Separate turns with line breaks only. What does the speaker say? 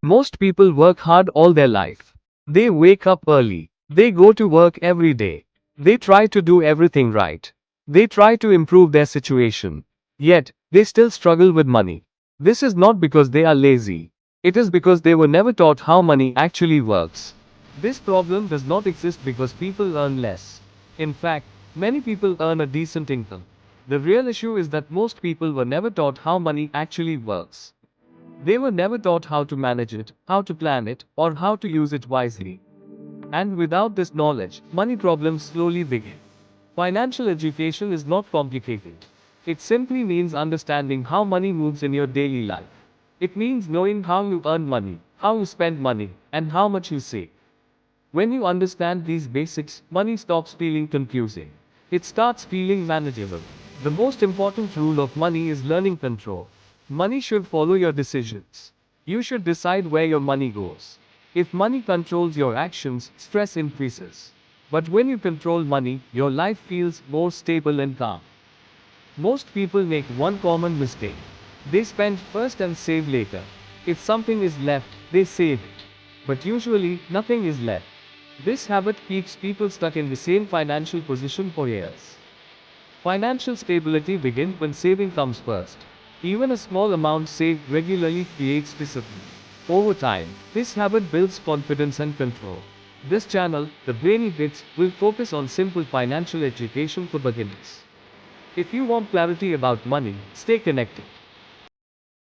Most people work hard all their life. They wake up early. They go to work every day. They try to do everything right. They try to improve their situation. Yet, they still struggle with money. This is not because they are lazy. It is because they were never taught how money actually works. This problem does not exist because people earn less. In fact, many people earn a decent income. The real issue is that most people were never taught how money actually works. They were never taught how to manage it, how to plan it, or how to use it wisely. And without this knowledge, money problems slowly begin. Financial education is not complicated. It simply means understanding how money moves in your daily life. It means knowing how you earn money, how you spend money, and how much you save. When you understand these basics, money stops feeling confusing. It starts feeling manageable. The most important rule of money is learning control. Money should follow your decisions. You should decide where your money goes. If money controls your actions, stress increases. But when you control money, your life feels more stable and calm. Most people make one common mistake. They spend first and save later. If something is left, they save it. But usually, nothing is left. This habit keeps people stuck in the same financial position for years. Financial stability begins when saving comes first. Even a small amount saved regularly creates discipline. Over time, this habit builds confidence and control. This channel, The Brainy Bits, will focus on simple financial education for beginners. If you want clarity about money, stay connected.